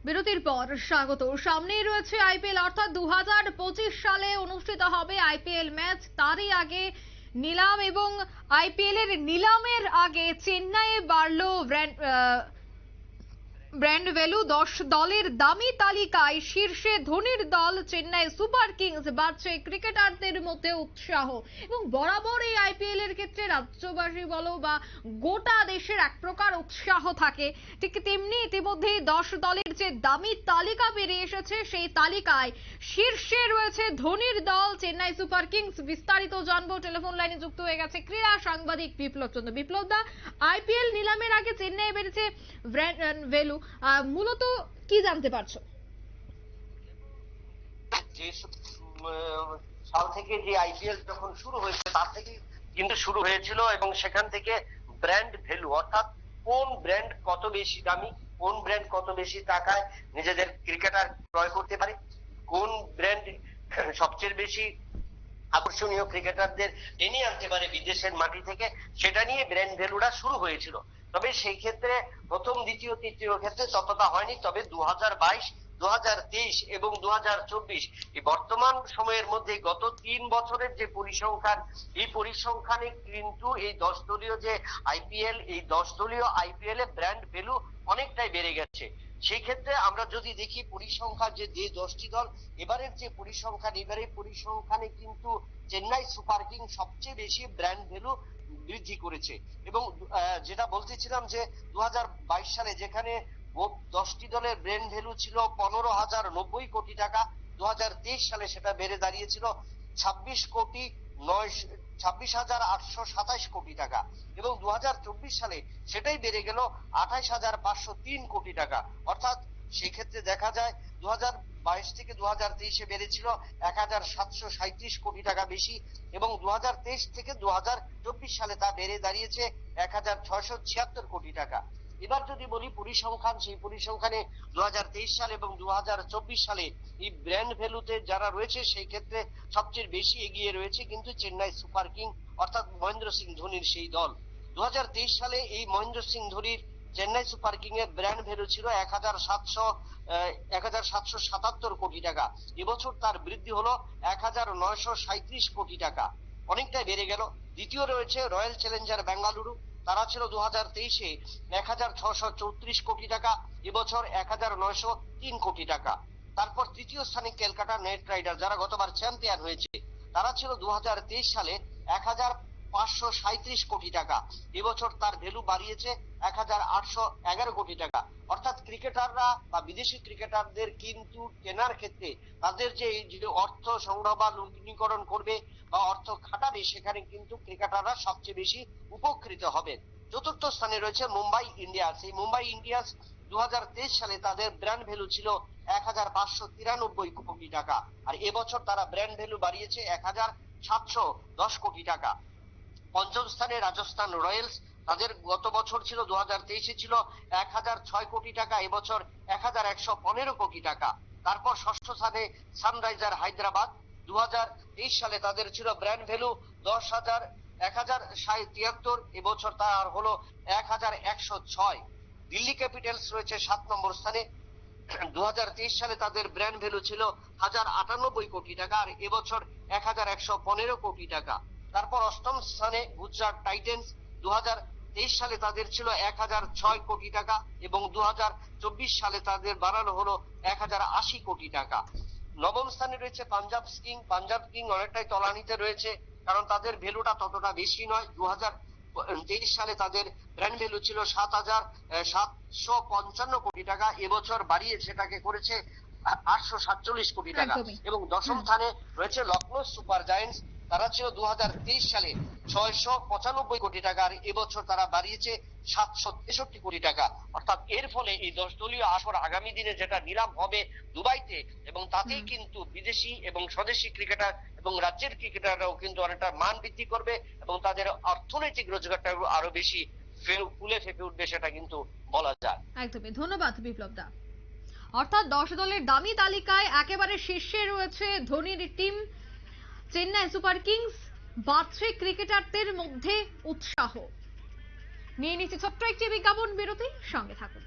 বিরতির পর স্বাগত। সামনেই রয়েছে আইপিএল, অর্থাৎ 2025 সালে অনুষ্ঠিত হবে আইপিএল ম্যাচ। তারই আগে নিলাম এবং আইপিএল এর নিলামের আগে চেন্নাইয়ে বাড়লো ব্র্যান্ড ভ্যালু। 10 দলের দামি তালিকায় শীর্ষে ধোনির দল চেন্নাই সুপার কিংস। বাড়ছে ক্রিকেটারদের মধ্যে উৎসাহ। এবং বরাবর এই আইপিএল এর ক্ষেত্রে রাজ্যবাসী বলো বা গোটা দেশের এক প্রকার উৎসাহ থাকে, ঠিক তেমনি ইতিমধ্যে 10 দলের যে দামি তালিকা বেরিয়ে এসেছে, সেই তালিকায় শীর্ষে রয়েছে ধোনির দল চেন্নাই সুপার কিংস। বিস্তারিত জানবো, টেলিফোন লাইনে যুক্ত হয়ে গেছে ক্রীড়া সাংবাদিক বিপ্লব চন্দ্র। বিপ্লব দা, আইপিএল নিলামের আগে চেন্নাই বেড়েছে ব্র্যান্ড ভ্যালু, মূলত কি জানতে পারছো? যে সাল থেকে যে আইপিএল যখন শুরু হয়েছে তার থেকে কিন্তু শুরু হয়েছিল, এবং সেখান থেকে ব্র্যান্ড ভ্যালু অর্থাৎ কোন ব্র্যান্ড কত বেশি দামি, কোন ব্র্যান্ড কত বেশি টাকায় নিজেদের ক্রিকেটার ক্রয় করতে পারে, কোন ব্র্যান্ড সবচেয়ে বেশি আকর্ষণীয় ক্রিকেটারদের টেনে আনতে পারে বিদেশের মাটি থেকে, সেটা নিয়ে ব্র্যান্ড ভ্যালুটা শুরু হয়েছিল। তবে সেই ক্ষেত্রে প্রথম, দ্বিতীয়, তৃতীয় ক্ষেত্রে ততটা হয়নি। তবে 2022, 2023 এবং 2024 এই বর্তমান সময়ের মধ্যে গত 3 বছরের যে পরিসংখ্যান, এই পরিসংখ্যানে কিন্তু এই 10 দলীয় যে আইপিএল, এই 10 দলীয় আইপিএল এ ব্র্যান্ড ভ্যালু অনেকটাই বেড়ে গেছে। সেই ক্ষেত্রে আমরা যদি দেখি পরিসংখ্যান যে 10টি দল, এবারের যে পরিসংখ্যান, এবারের পরিসংখ্যানে কিন্তু চেন্নাই সুপার কিং সবচেয়ে বেশি ব্র্যান্ড ভ্যালু বৃদ্ধি করেছে। এবং যেটা বলতেছিলাম যে 2022 সালে যেখানে 10টি দলের ব্র্যান্ড ভ্যালু ছিল 15,090 কোটি টাকা, 2023 সালে সেটা বেড়ে দাঁড়িয়েছিল 26,827 কোটি টাকা, এবং 2024 সালে সেটাই বেড়ে গেল 28,503 কোটি টাকা। অর্থাৎ সেক্ষেত্রে দেখা যায় 2022 থেকে 2023 বেড়েছিল 1,737 কোটি টাকা বেশি, এবং 2023 থেকে 2024 সালে তা বেড়ে দাঁড়িয়েছে 1,676 কোটি টাকা। এবার যদি বলি পরিসংখ্যান, সেই পরিসংখ্যানে 2023 সাল এবং 2024 সালে এই ব্র্যান্ড ভ্যালুতে যারা রয়েছে সেই ক্ষেত্রে সবচেয়ে বেশি এগিয়ে রয়েছে কিন্তু চেন্নাই সুপার কিং অর্থাৎ মহেন্দ্র সিং ধোনির সেই দল। 2023 সালে এই মহেন্দ্র সিং ধোনির চেন্নাই সুপার কিং এর ব্র্যান্ড ভ্যালু ছিল 1,777 কোটি টাকা। এবছর তার বৃদ্ধি হলো 1,937 কোটি টাকা, অনেকটাই বেড়ে গেল। দ্বিতীয় রয়েছে রয়্যাল চ্যালেঞ্জার বেঙ্গালুরু, তারা ছিল 2023-এ 1,634 কোটি টাকা, এবছর 1,903 কোটি টাকা। তারপর তৃতীয় স্থানে ক্যালকাটা নাইট রাইডার, যারা গতবার চ্যাম্পিয়ন হয়েছে, তারা ছিল 2023 সালে 1,537 কোটি টাকা, এবছর তার ভ্যালু বাড়িয়েছে 1,811 কোটি টাকা। অর্থাৎ ক্রিকেটাররা বা বিদেশি ক্রিকেটারদের কিন্তু কেনার ক্ষেত্রে তাদের যে অর্থ সংগ্রহ বা লগ্নীকরণ করবে বা অর্থ খাটাবে, সেখানে কিন্তু ক্রিকেটাররা সবচেয়ে বেশি উপকৃত হবে। চতুর্থ স্থানে রয়েছে মুম্বাই ইন্ডিয়ান্স। এই মুম্বাই ইন্ডিয়ান্স 2023 সালে তাদের ব্র্যান্ড ভ্যালু ছিল 1,593 কোটি টাকা, আর এবছর তারা ব্র্যান্ড ভ্যালু বাড়িয়েছে 1,710 কোটি টাকা। পঞ্চম স্থানে রাজস্থান রয়্যালস, তাদের গত বছর ছিল 2023-এ ছিল 1,006 কোটি টাকা, এবছর 1,115 কোটি টাকা। তারপর ষষ্ঠ স্থানে সানরাইজার হায়দ্রাবাদ, 2023 সালে তাদের ছিল ব্র্যান্ড ভ্যালু 1,073, এবছর তার হলো 1,106। দিল্লি ক্যাপিটালস রয়েছে 7 নম্বর স্থানে, 2023 সালে তাদের ব্র্যান্ড ভ্যালু ছিল 1,098 কোটি টাকা, আর এবছর 1,115 কোটি টাকা। তারপর অষ্টম স্থানে গুজরাট টাইটেন্স, 2023 সালে তাদের ছিল 1,006 কোটি টাকা, এবং 2024 সালে তাদের বাড়ানো হলো 1,080 কোটি টাকা। নবম স্থানে রয়েছে পাঞ্জাব কিং। পাঞ্জাব কিং অনেকটাই তলানিতে রয়েছে, কারণ তাদের ভ্যালুটা ততটা বেশি নয়। 2023 সালে তাদের ব্র্যান্ড ভ্যালু ছিল 7,755 কোটি টাকা, এবছর বাড়িয়ে সেটাকে করেছে 847 কোটি টাকা। এবং দশম স্থানে রয়েছে লখনৌ সুপার জায়ান্টস, তারা ছিল 2023 সালে 695 কোটি টাকা, আর এবছর তারা বাড়িয়েছে 763 কোটি টাকা। অর্থাৎ এর ফলে এই 10 দলীয় আসর আগামী দিনে যেটা নিলাম হবে দুবাইতে, এবং তাতেই কিন্তু বিদেশি এবং স্বদেশি ক্রিকেটার এবং রাজ্যের ক্রিকেটাররাও কিন্তু অনেকটা মান বৃদ্ধি করবে, এবং তাদের অর্থনৈতিক রোজগারটা আরো বেশি ফুলে ফেপে উঠবে, সেটা কিন্তু বলা যায়। একদমই, ধন্যবাদ বিপ্লব দা। অর্থাৎ 10 দলের দামি তালিকায় একেবারে শীর্ষে রয়েছে ধোনির টিম চেন্নাই সুপার কিংস। বাড়ছে ক্রিকেটারদের মধ্যে উৎসাহ। নিয়ে নিচ্ছে ছোট্ট একটি বিজ্ঞাপন বিরতি, সঙ্গে থাকুন।